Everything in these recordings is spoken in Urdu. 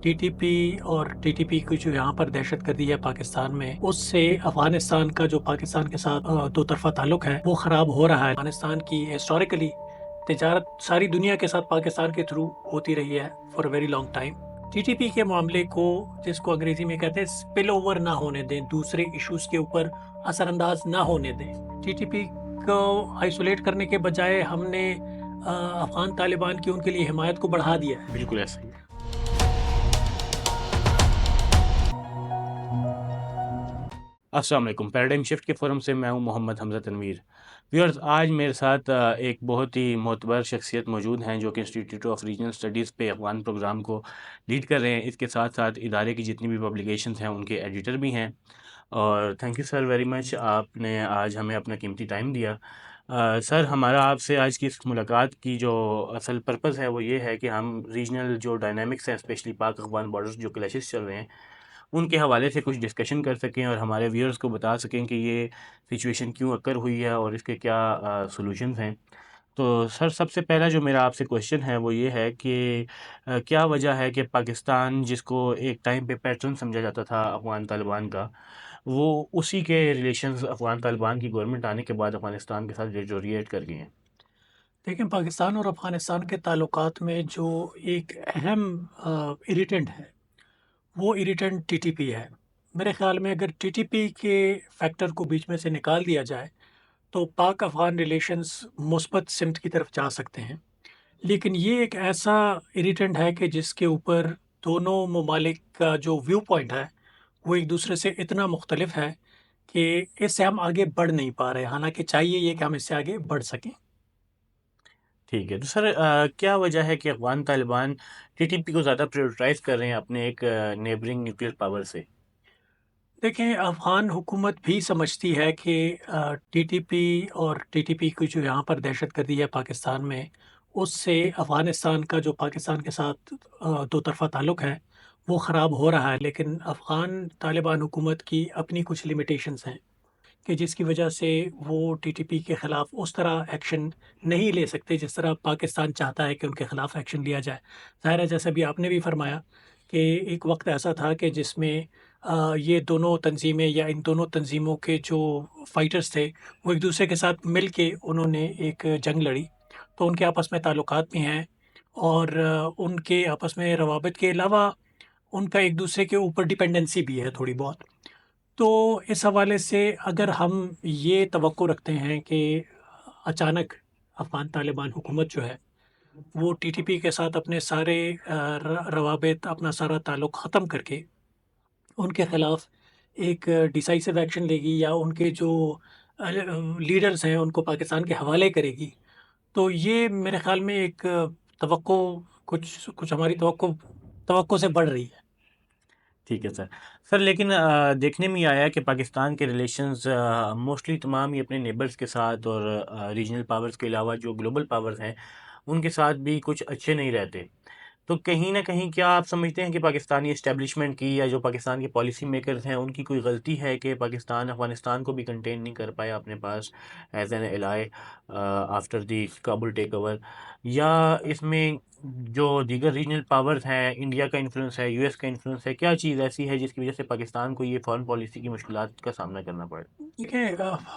ٹی ٹی پی اور ٹی ٹی پی کی جو یہاں پر دہشت گردی ہے پاکستان میں، اس سے افغانستان کا جو پاکستان کے ساتھ دو طرفہ تعلق ہے وہ خراب ہو رہا ہے۔ افغانستان کی ہسٹوریکلی تجارت ساری دنیا کے ساتھ پاکستان کے تھرو ہوتی رہی ہے for a very long time. T T P کے معاملے کو، جس کو انگریزی میں کہتے ہیں اسپل اوور نہ ہونے دیں، دوسرے ایشوز کے اوپر اثر انداز نہ ہونے دیں۔ ٹی ٹی پی کو آئسولیٹ کرنے کے بجائے ہم نے افغان طالبان کی ان کے لیے حمایت کو بڑھا دیا ہے۔ بالکل ایسا ہی ہے۔ السلام علیکم، پیراڈائم شفٹ کے فورم سے میں ہوں محمد حمزہ تنویر۔ ویورز، آج میرے ساتھ ایک بہت ہی معتبر شخصیت موجود ہیں جو کہ انسٹیٹیوٹ آف ریجنل اسٹڈیز پہ افغان پروگرام کو لیڈ کر رہے ہیں۔ اس کے ساتھ ساتھ ادارے کی جتنی بھی پبلیکیشنز ہیں ان کے ایڈیٹر بھی ہیں، اور thank you sir very much, آپ نے آج ہمیں اپنا قیمتی ٹائم دیا۔ سر، ہمارا آپ سے آج کی اس ملاقات کی جو اصل پرپز ہے وہ یہ ہے کہ ہم ریجنل جو ڈائنامکس ہیں، اسپیشلی پاک افغان بارڈرز جو کلیشز چل رہے ہیں، ان کے حوالے سے کچھ ڈسکشن کر سکیں اور ہمارے ویورز کو بتا سکیں کہ یہ سچویشن کیوں اکر ہوئی ہے اور اس کے کیا سولوشنز ہیں۔ تو سر، سب سے پہلا جو میرا آپ سے کویشچن ہے وہ یہ ہے کہ کیا وجہ ہے کہ پاکستان، جس کو ایک ٹائم پہ پیٹرن سمجھا جاتا تھا افغان طالبان کا، وہ اسی کے ریلیشنز افغان طالبان کی گورنمنٹ آنے کے بعد افغانستان کے ساتھ ڈیٹوریٹ کر گئے ہیں؟ لیکن پاکستان اور افغانستان کے تعلقات میں جو ایک اہم اریٹنٹ ہے، وہ اریٹنٹ ٹی ٹی پی ہے۔ میرے خیال میں اگر ٹی ٹی پی کے فیکٹر کو بیچ میں سے نکال دیا جائے تو پاک افغان ریلیشنز مثبت سمت کی طرف جا سکتے ہیں۔ لیکن یہ ایک ایسا اریٹنٹ ہے کہ جس کے اوپر دونوں ممالک کا جو ویو پوائنٹ ہے وہ ایک دوسرے سے اتنا مختلف ہے کہ اس سے ہم آگے بڑھ نہیں پا رہے، حالانکہ چاہیے یہ کہ ہم اس سے آگے بڑھ سکیں۔ ٹھیک ہے، تو سر کیا وجہ ہے کہ Afghan Taliban T T P کو زیادہ پریورٹائز کر رہے ہیں اپنے ایک نیبرنگ نیوکلیئر پاور سے؟ دیکھیں، افغان حکومت بھی سمجھتی ہے کہ ٹی ٹی پی اور ٹی ٹی پی کی جو یہاں پر دہشت گردی ہے پاکستان میں، اس سے افغانستان کا جو پاکستان کے ساتھ دو طرفہ تعلق ہے وہ خراب ہو رہا ہے۔ لیکن افغان طالبان حکومت کی اپنی کچھ لمیٹیشنز ہیں کہ جس کی وجہ سے وہ ٹی ٹی پی کے خلاف اس طرح ایکشن نہیں لے سکتے جس طرح پاکستان چاہتا ہے کہ ان کے خلاف ایکشن لیا جائے۔ ظاہر ہے، جیسا بھی آپ نے بھی فرمایا کہ ایک وقت ایسا تھا کہ جس میں یہ دونوں تنظیمیں یا ان دونوں تنظیموں کے جو فائٹرز تھے وہ ایک دوسرے کے ساتھ مل کے انہوں نے ایک جنگ لڑی، تو ان کے آپس میں تعلقات بھی ہیں، اور ان کے آپس میں روابط کے علاوہ ان کا ایک دوسرے کے اوپر ڈیپینڈنسی بھی ہے تھوڑی بہت۔ تو اس حوالے سے اگر ہم یہ توقع رکھتے ہیں کہ اچانک افغان طالبان حکومت جو ہے وہ ٹی ٹی پی کے ساتھ اپنے سارے روابط، اپنا سارا تعلق ختم کر کے ان کے خلاف ایک ڈیسائسو ایکشن لے گی یا ان کے جو لیڈرز ہیں ان کو پاکستان کے حوالے کرے گی، تو یہ میرے خیال میں ایک توقع، کچھ ہماری توقع سے بڑھ رہی ہے۔ ٹھیک ہے سر۔ سر، لیکن دیکھنے میں یہ آیا کہ پاکستان کے ریلیشنز موسٹلی تمام ہی اپنے نیبرز کے ساتھ اور ریجنل پاورز کے علاوہ جو گلوبل پاورز ہیں ان کے ساتھ بھی کچھ اچھے نہیں رہتے۔ تو کہیں نہ کہیں کیا آپ سمجھتے ہیں کہ پاکستانی اسٹیبلشمنٹ کی یا جو پاکستان کے پالیسی میکرز ہیں ان کی کوئی غلطی ہے کہ پاکستان افغانستان کو بھی کنٹین نہیں کر پایا اپنے پاس as an ally after the Kabul take over, یا اس میں جو دیگر ریجنل پاورز ہیں، انڈیا کا انفلوئنس ہے، یو ایس کا انفلوئنس ہے، کیا چیز ایسی ہے جس کی وجہ سے پاکستان کو یہ فارن پالیسی کی مشکلات کا سامنا کرنا پڑے؟ دیکھیں،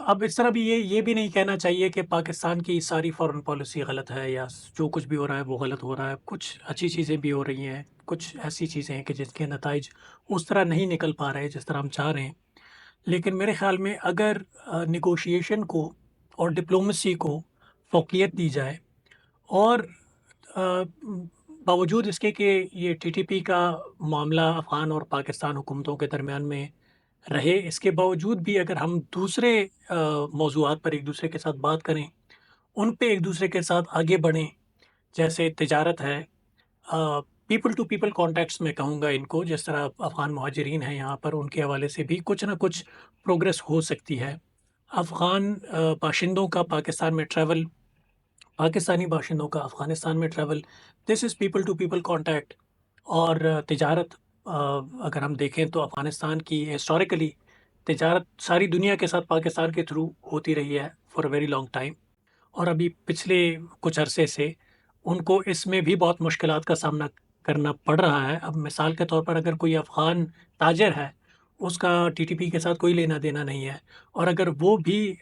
اب اس طرح بھی یہ بھی نہیں کہنا چاہیے کہ پاکستان کی ساری فارن پالیسی غلط ہے یا جو کچھ بھی ہو رہا ہے وہ غلط ہو رہا ہے۔ کچھ اچھی چیزیں بھی ہو رہی ہیں، کچھ ایسی چیزیں ہیں کہ جس کے نتائج اس طرح نہیں نکل پا رہے جس طرح ہم چاہ رہے ہیں۔ لیکن میرے خیال میں اگر نیگوشیشن کو اور ڈپلومسی کو فوقیت دی جائے، اور آ، باوجود اس کے کہ یہ ٹی ٹی پی کا معاملہ افغان اور پاکستان حکومتوں کے درمیان میں رہے، اس کے باوجود بھی اگر ہم دوسرے موضوعات پر ایک دوسرے کے ساتھ بات کریں، ان پہ ایک دوسرے کے ساتھ آگے بڑھیں، جیسے تجارت ہے، پیپل ٹو پیپل کانٹیکٹس میں کہوں گا ان کو، جس طرح افغان مہاجرین ہیں یہاں پر، ان کے حوالے سے بھی کچھ نہ کچھ پروگرس ہو سکتی ہے۔ افغان باشندوں کا پاکستان میں ٹریول، پاکستانی باشندوں کا افغانستان میں travel, this is people to people contact. اور تجارت، اگر ہم دیکھیں تو افغانستان کی ہسٹوریکلی تجارت ساری دنیا کے ساتھ پاکستان کے تھرو ہوتی رہی ہے for a very long time, اور ابھی پچھلے کچھ عرصے سے ان کو اس میں بھی بہت مشکلات کا سامنا کرنا پڑ رہا ہے. اب مثال کے طور پر اگر کوئی افغان تاجر ہے، اس کا ٹی ٹی پی کے ساتھ کوئی لینا دینا نہیں ہے، اور اگر وہ بھی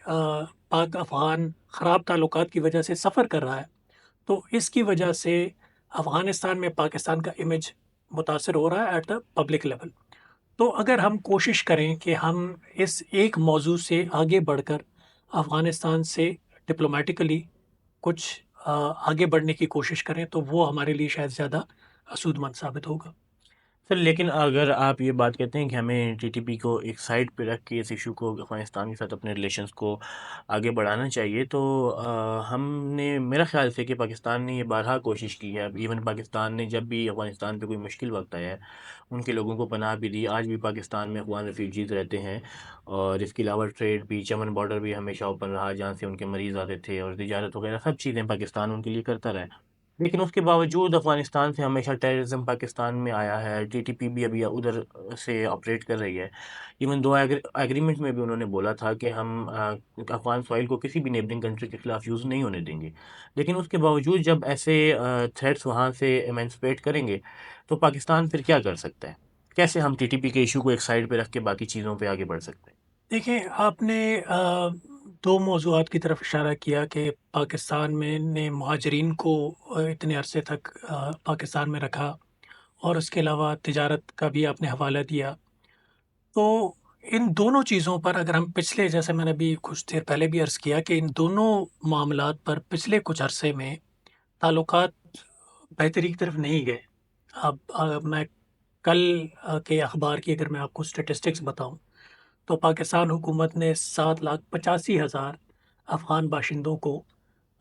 پاک افغان خراب تعلقات کی وجہ سے سفر کر رہا ہے، تو اس کی وجہ سے افغانستان میں پاکستان کا امیج متاثر ہو رہا ہے ایٹ دا پبلک لیول. تو اگر ہم کوشش کریں کہ ہم اس ایک موضوع سے آگے بڑھ کر افغانستان سے ڈپلومیٹیکلی کچھ آگے بڑھنے کی کوشش کریں، تو وہ ہمارے لیے شاید زیادہ سود مند ثابت ہوگا. سر لیکن اگر آپ یہ بات کہتے ہیں کہ ہمیں ٹی ٹی پی کو ایک سائڈ پہ رکھ کے اس ایشو کو افغانستان کے ساتھ اپنے ریلیشنز کو آگے بڑھانا چاہیے، تو ہم نے میرا خیال سے کہ پاکستان نے یہ بارہا کوشش کی ہے. ایون پاکستان نے جب بھی افغانستان پہ کوئی مشکل وقت آیا ہے ان کے لوگوں کو پناہ بھی دی. آج بھی پاکستان میں افغان ریفیوجیز رہتے ہیں، اور اس کے علاوہ ٹریڈ بھی، چمن بارڈر بھی ہمیشہ اوپن رہا جہاں سے ان کے مریض آتے تھے، اور تجارت وغیرہ سب چیزیں پاکستان ان کے لیے کرتا رہا ہے. لیکن اس کے باوجود افغانستان سے ہمیشہ ٹیررزم پاکستان میں آیا ہے. ٹی ٹی پی بھی ابھی ادھر سے آپریٹ کر رہی ہے. ایون دو ایگریمنٹ میں بھی انہوں نے بولا تھا کہ ہم افغان سوائل کو کسی بھی نیبرنگ کنٹری کے خلاف یوز نہیں ہونے دیں گے. لیکن اس کے باوجود جب ایسے تھریٹس وہاں سے ایمانسپیٹ کریں گے تو پاکستان پھر کیا کر سکتا ہے؟ کیسے ہم ٹی ٹی پی کے ایشو کو ایک سائڈ پہ رکھ کے باقی چیزوں پہ آگے بڑھ سکتے ہیں؟ دیکھیں، آپ نے دو موضوعات کی طرف اشارہ کیا کہ پاکستان میں نے مہاجرین کو اتنے عرصے تک پاکستان میں رکھا، اور اس کے علاوہ تجارت کا بھی آپ نے حوالہ دیا. تو ان دونوں چیزوں پر اگر ہم پچھلے، جیسے میں نے ابھی کچھ دیر پہلے بھی عرض کیا کہ ان دونوں معاملات پر پچھلے کچھ عرصے میں تعلقات بہتری کی طرف نہیں گئے. اب میں کل کے اخبار کی اگر میں آپ کو اسٹیٹسٹکس بتاؤں، تو پاکستان حکومت نے 7,85,000 افغان باشندوں کو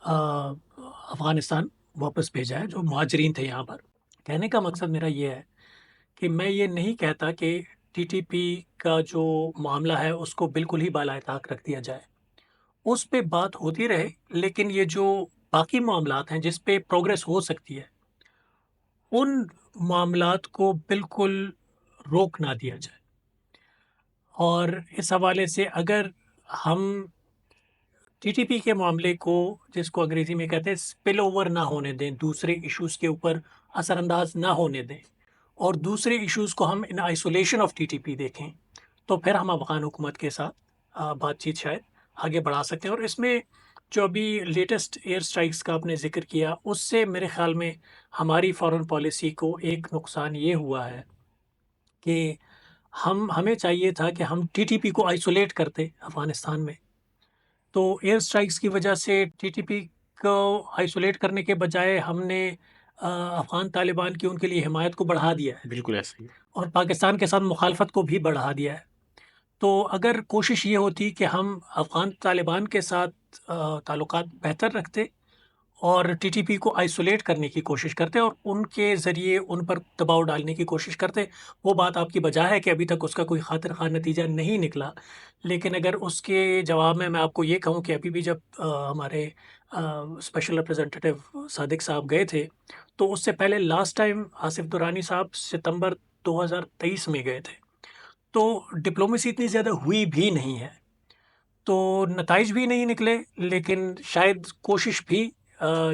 آ، افغانستان واپس بھیجا ہے، جو مہاجرین تھے یہاں پر. کہنے کا مقصد میرا یہ ہے کہ میں یہ نہیں کہتا کہ ٹی ٹی پی کا جو معاملہ ہے اس کو بالکل ہی بالائے طاق رکھ دیا جائے. اس پہ بات ہوتی رہے، لیکن یہ جو باقی معاملات ہیں جس پہ پروگرس ہو سکتی ہے، ان معاملات کو بالکل روک نہ دیا جائے. اور اس حوالے سے اگر ہم ٹی ٹی پی کے معاملے کو، جس کو انگریزی میں کہتے ہیں اسپل اوور نہ ہونے دیں، دوسرے ایشوز کے اوپر اثر انداز نہ ہونے دیں، اور دوسرے ایشوز کو ہم in isolation of T T P دیکھیں، تو پھر ہم افغان حکومت کے ساتھ بات چیت شاید آگے بڑھا سکتے ہیں. اور اس میں جو ابھی لیٹسٹ ایئر اسٹرائکس کا آپ نے ذکر کیا، اس سے میرے خیال میں ہماری فارن پالیسی کو ایک نقصان یہ ہوا ہے کہ ہمیں چاہیے تھا کہ ہم ٹی ٹی پی کو آئسولیٹ کرتے افغانستان میں. تو ایئر اسٹرائکس کی وجہ سے ٹی ٹی پی کو آئسولیٹ کرنے کے بجائے ہم نے افغان طالبان کی ان کے لیے حمایت کو بڑھا دیا ہے، بالکل ایسا ہی ہے. اور پاکستان کے ساتھ مخالفت کو بھی بڑھا دیا ہے. تو اگر کوشش یہ ہوتی کہ ہم افغان طالبان کے ساتھ تعلقات بہتر رکھتے، اور ٹی ٹی پی کو آئسولیٹ کرنے کی کوشش کرتے، اور ان کے ذریعے ان پر دباؤ ڈالنے کی کوشش کرتے، وہ بات آپ کی بجا ہے کہ ابھی تک اس کا کوئی خاطر خواہ نتیجہ نہیں نکلا. لیکن اگر اس کے جواب میں آپ کو یہ کہوں کہ ابھی بھی جب ہمارے اسپیشل ریپرزنٹیٹیو صادق صاحب گئے تھے، تو اس سے پہلے لاسٹ ٹائم آصف درانی صاحب ستمبر 2023 میں گئے تھے. تو ڈپلومیسی اتنی زیادہ ہوئی بھی نہیں ہے، تو نتائج بھی نہیں نکلے، لیکن شاید کوشش بھی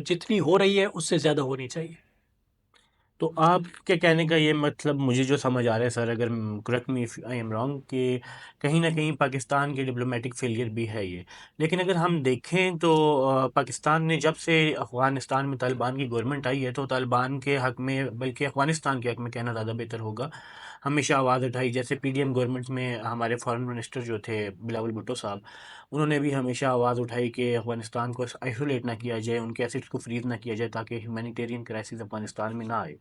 جتنی ہو رہی ہے اس سے زیادہ ہونی چاہیے. تو آپ کے کہنے کا یہ مطلب مجھے جو سمجھ آ رہا ہے سر، اگر correct me if I am wrong, کہ کہیں نہ کہیں پاکستان کے ڈپلومیٹک فیلئر بھی ہے یہ. لیکن اگر ہم دیکھیں تو پاکستان نے جب سے افغانستان میں طالبان کی گورنمنٹ آئی ہے تو طالبان کے حق میں، بلکہ افغانستان کے حق میں کہنا زیادہ بہتر ہوگا، ہمیشہ آواز اٹھائی. جیسے پی ڈی ایم گورنمنٹ میں ہمارے فارن منسٹر جو تھے بلاول بھٹو صاحب، انہوں نے بھی ہمیشہ آواز اٹھائی کہ افغانستان کو آئسولیٹ نہ کیا جائے، ان کے ایسیڈس کو فریز نہ کیا جائے تاکہ ہیومینیٹیرین کرائسس افغانستان میں نہ آئے.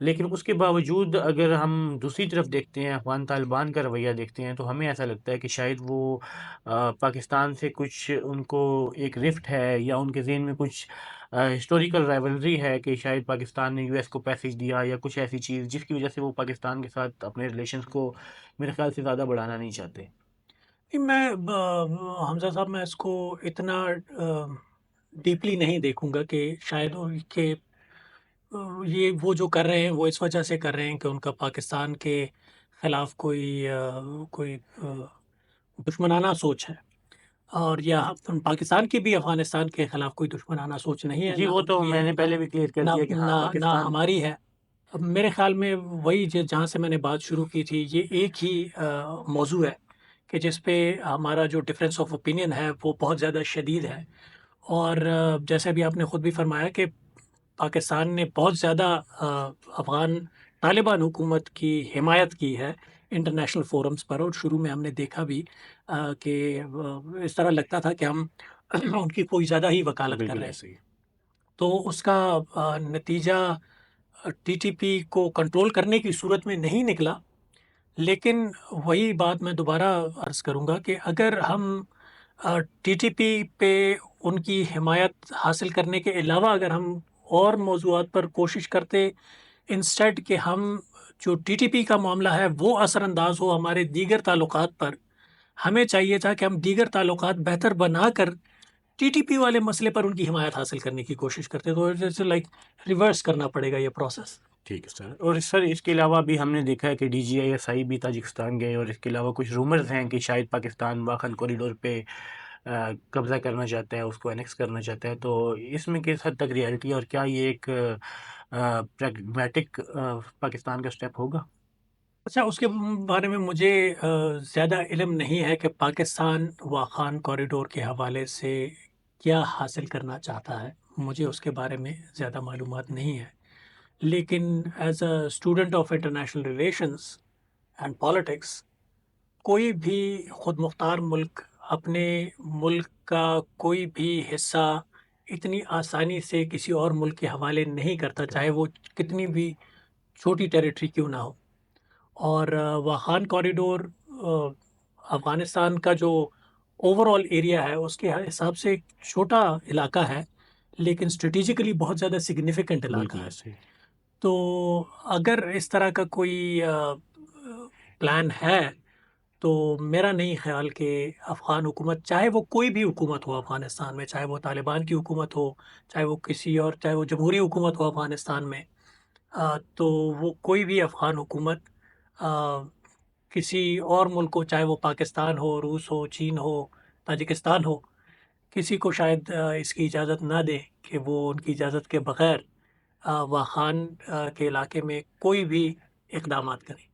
لیکن اس کے باوجود اگر ہم دوسری طرف دیکھتے ہیں، افغان طالبان کا رویہ دیکھتے ہیں، تو ہمیں ایسا لگتا ہے کہ شاید وہ پاکستان سے کچھ ان کو ایک رفٹ ہے، یا ان کے ذہن میں کچھ ہسٹوریکل رائیولری ہے کہ شاید پاکستان نے یو ایس کو پیسج دیا یا کچھ ایسی چیز جس کی وجہ سے وہ پاکستان کے ساتھ اپنے ریلیشنز کو میرے خیال سے زیادہ بڑھانا نہیں چاہتے. نہیں، میں حمزہ صاحب، میں اس کو اتنا ڈیپلی نہیں دیکھوں گا کہ شاید کہ یہ وہ جو کر رہے ہیں وہ اس وجہ سے کر رہے ہیں کہ ان کا پاکستان کے خلاف کوئی دشمنانہ سوچ ہے، اور یا پاکستان کی بھی افغانستان کے خلاف کوئی دشمنانہ سوچ نہیں ہے. جی نہ وہ ان تو کی میں ہے، نے پہلے بھی کلیئر کر نہ دیا کہ ہاں نہ نہ پاکستان. ہماری ہے. اب میرے خیال میں وہی جہاں سے میں نے بات شروع کی تھی، یہ ایک ہی موضوع ہے کہ جس پہ ہمارا جو ڈفرینس آف اوپینین ہے وہ بہت زیادہ شدید ہے، اور جیسے ابھی آپ نے خود بھی فرمایا کہ پاکستان نے بہت زیادہ افغان طالبان حکومت کی حمایت کی ہے انٹرنیشنل فورمز پر، اور شروع میں ہم نے دیکھا بھی کہ اس طرح لگتا تھا کہ ہم ان کی کوئی زیادہ ہی وکالت کر بالکل رہے ہیں۔ ایسے ہی. تو اس کا نتیجہ ٹی ٹی پی کو کنٹرول کرنے کی صورت میں نہیں نکلا، لیکن وہی بات میں دوبارہ عرض کروں گا کہ اگر ہم ٹی ٹی پی پہ ان کی حمایت حاصل کرنے کے علاوہ اگر ہم اور موضوعات پر کوشش کرتے، انسٹیڈ کہ ہم جو ٹی ٹی پی کا معاملہ ہے وہ اثر انداز ہو ہمارے دیگر تعلقات پر، ہمیں چاہیے تھا کہ ہم دیگر تعلقات بہتر بنا کر ٹی ٹی پی والے مسئلے پر ان کی حمایت حاصل کرنے کی کوشش کرتے، تو جیسے لائک ریورس کرنا پڑے گا یہ پروسیس۔ ٹھیک ہے سر. اور سر اس کے علاوہ بھی ہم نے دیکھا ہے کہ D G I S I بھی تاجکستان گئے، اور اس کے علاوہ کچھ رومرز ہیں کہ شاید پاکستان واخان کوریڈور پہ قبضہ کرنا چاہتا ہے، اس کو انیکس کرنا چاہتا ہے. تو اس میں کس حد تک ریالٹی ہے، اور کیا یہ ایک پریگمیٹک پاکستان کا سٹیپ ہوگا؟ اچھا، اس کے بارے میں مجھے زیادہ علم نہیں ہے کہ پاکستان واخان کوریڈور کے حوالے سے کیا حاصل کرنا چاہتا ہے، مجھے اس کے بارے میں زیادہ معلومات نہیں ہے، لیکن as a student of international relations and politics, کوئی بھی خود مختار ملک اپنے ملک کا کوئی بھی حصہ اتنی آسانی سے کسی اور ملک کے حوالے نہیں کرتا، چاہے وہ کتنی بھی چھوٹی ٹیریٹری کیوں نہ ہو۔ اور واخان کوریڈور افغانستان کا جو اوور آل ایریا ہے اس کے حساب سے ایک چھوٹا علاقہ ہے، لیکن اسٹریٹجیکلی بہت زیادہ سگنیفیکنٹ علاقہ بالکل ہے۔ ایسے ہی. تو اگر اس طرح کا کوئی پلان ہے تو میرا نہیں خیال کہ افغان حکومت، چاہے وہ کوئی بھی حکومت ہو افغانستان میں، چاہے وہ طالبان کی حکومت ہو، چاہے وہ کسی اور، چاہے وہ جمہوری حکومت ہو افغانستان میں، تو وہ کوئی بھی افغان حکومت کسی اور ملک کو، چاہے وہ پاکستان ہو، روس ہو، چین ہو، تاجکستان ہو، کسی کو شاید اس کی اجازت نہ دے کہ وہ ان کی اجازت کے بغیر واخان کے علاقے میں کوئی بھی اقدامات کریں۔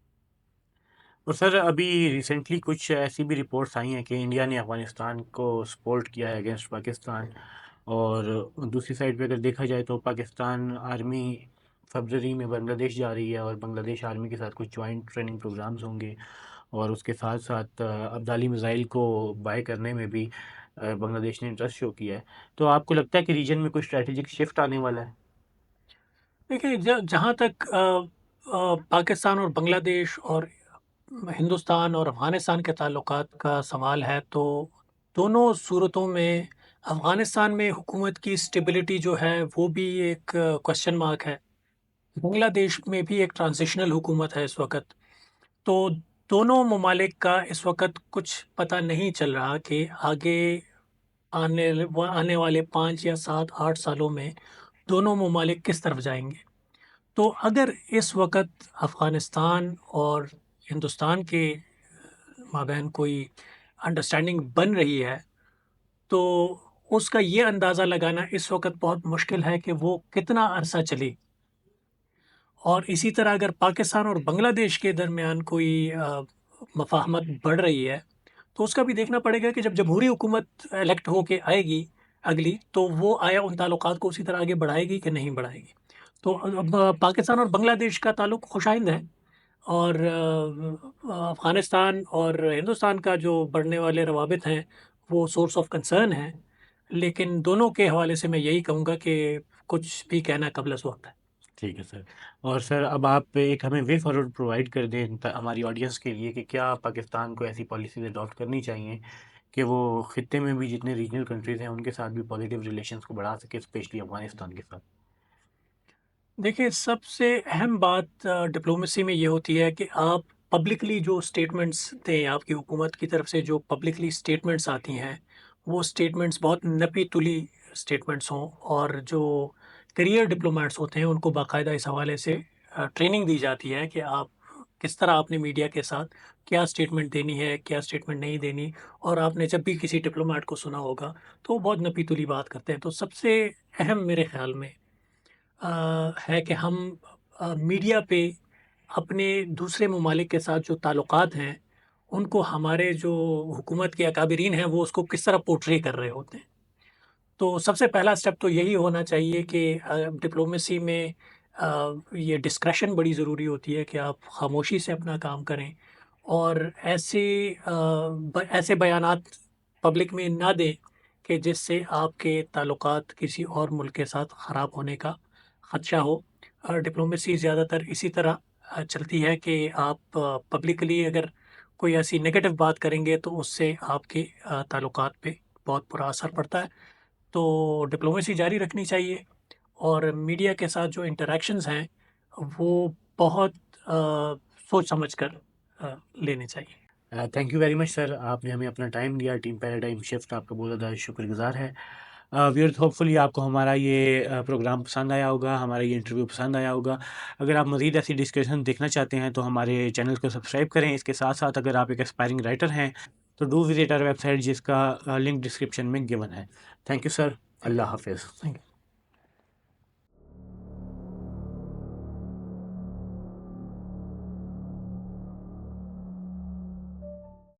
اور سر ابھی ریسنٹلی کچھ ایسی بھی رپورٹس آئی ہیں کہ انڈیا نے افغانستان کو سپورٹ کیا ہے اگینسٹ پاکستان، اور دوسری سائڈ پہ اگر دیکھا جائے تو پاکستان آرمی فیبرری میں بنگلہ دیش جا رہی ہے، اور بنگلہ دیش آرمی کے ساتھ کچھ جوائنٹ ٹریننگ پروگرامز ہوں گے، اور اس کے ساتھ ساتھ ابدالی میزائل کو بائی کرنے میں بھی بنگلہ دیش نے انٹرسٹ شو کیا ہے. تو آپ کو لگتا ہے کہ ریجن میں کوئی اسٹریٹجک شفٹ آنے والا ہے؟ دیکھیں، جہاں تک پاکستان اور بنگلہ دیش اور ہندوستان اور افغانستان کے تعلقات کا سوال ہے، تو دونوں صورتوں میں افغانستان میں حکومت کی اسٹیبلٹی جو ہے وہ بھی ایک کوشچن مارک ہے، بنگلہ دیش میں بھی ایک ٹرانزیشنل حکومت ہے اس وقت، تو دونوں ممالک کا اس وقت کچھ پتہ نہیں چل رہا کہ آگے آنے والے 5 یا 7 8 سالوں میں دونوں ممالک کس طرف جائیں گے۔ تو اگر اس وقت افغانستان اور ہندوستان کے مابین کوئی انڈرسٹینڈنگ بن رہی ہے، تو اس کا یہ اندازہ لگانا اس وقت بہت مشکل ہے کہ وہ کتنا عرصہ چلی، اور اسی طرح اگر پاکستان اور بنگلہ دیش کے درمیان کوئی مفاہمت بڑھ رہی ہے، تو اس کا بھی دیکھنا پڑے گا کہ جب جمہوری حکومت الیکٹ ہو کے آئے گی اگلی، تو وہ آیا ان تعلقات کو اسی طرح آگے بڑھائے گی کہ نہیں بڑھائے گی۔ تو اب پاکستان اور بنگلہ دیش کا تعلق خوشائند ہے، اور افغانستان اور ہندوستان کا جو بڑھنے والے روابط ہیں وہ سورس آف کنسرن ہیں، لیکن دونوں کے حوالے سے میں یہی کہوں گا کہ کچھ بھی کہنا قبل از وقت ہے۔ ٹھیک ہے سر. اور سر اب آپ ایک ہمیں وے فارورڈ پرووائڈ کر دیں ہماری آڈینس کے لیے کہ کیا پاکستان کو ایسی پالیسیز اڈاپٹ کرنی چاہیے کہ وہ خطے میں بھی جتنے ریجنل کنٹریز ہیں ان کے ساتھ بھی پازیٹیو ریلیشنز کو بڑھا سکے، اسپیشلی افغانستان کے ساتھ. دیکھیں، سب سے اہم بات ڈپلومیسی میں یہ ہوتی ہے کہ آپ پبلکلی جو اسٹیٹمنٹس دیں، آپ کی حکومت کی طرف سے جو پبلکلی اسٹیٹمنٹس آتی ہیں وہ اسٹیٹمنٹس بہت نپی تلی اسٹیٹمنٹس ہوں، اور جو کریئر ڈپلومیٹس ہوتے ہیں ان کو باقاعدہ اس حوالے سے ٹریننگ دی جاتی ہے کہ آپ کس طرح اپنے میڈیا کے ساتھ کیا اسٹیٹمنٹ دینی ہے، کیا اسٹیٹمنٹ نہیں دینی، اور آپ نے جب بھی کسی ڈپلومیٹ کو سنا ہوگا تو وہ بہت نپی تلی بات کرتے ہیں۔ تو سب سے اہم میرے خیال میں ہے کہ ہم میڈیا پہ اپنے دوسرے ممالک کے ساتھ جو تعلقات ہیں ان کو ہمارے جو حکومت کے اکابرین ہیں وہ اس کو کس طرح پورٹری کر رہے ہوتے ہیں. تو سب سے پہلا اسٹیپ تو یہی ہونا چاہیے کہ ڈپلومیسی میں یہ ڈسکریشن بڑی ضروری ہوتی ہے کہ آپ خاموشی سے اپنا کام کریں اور ایسے بیانات پبلک میں نہ دیں کہ جس سے آپ کے تعلقات کسی اور ملک کے ساتھ خراب ہونے کا خدشہ ہو. اور ڈپلومیسی زیادہ تر اسی طرح چلتی ہے کہ آپ پبلکلی اگر کوئی ایسی نگیٹو بات کریں گے تو اس سے آپ کے تعلقات پہ بہت برا اثر پڑتا ہے. تو ڈپلومیسی جاری رکھنی چاہیے اور میڈیا کے ساتھ جو انٹریکشنز ہیں وہ بہت سوچ سمجھ کر لینے چاہیے. تھینک یو ویری مچ سر، آپ نے ہمیں اپنا ٹائم دیا. ٹیم پیراڈائم شفٹ آپ کا بہت زیادہ شکر گزار ہے. ویئرز ہوپ فلی آپ کو ہمارا یہ پروگرام پسند آیا ہوگا، ہمارا یہ انٹرویو پسند آیا ہوگا. اگر آپ مزید ایسی ڈسکشن دیکھنا چاہتے ہیں تو ہمارے چینل کو سبسکرائب کریں. اس کے ساتھ ساتھ اگر آپ ایک اسپائرنگ رائٹر ہیں تو do visit our website جس کا لنک ڈسکرپشن میں گیون ہے. تھینک یو سر، اللہ حافظ. Thank you.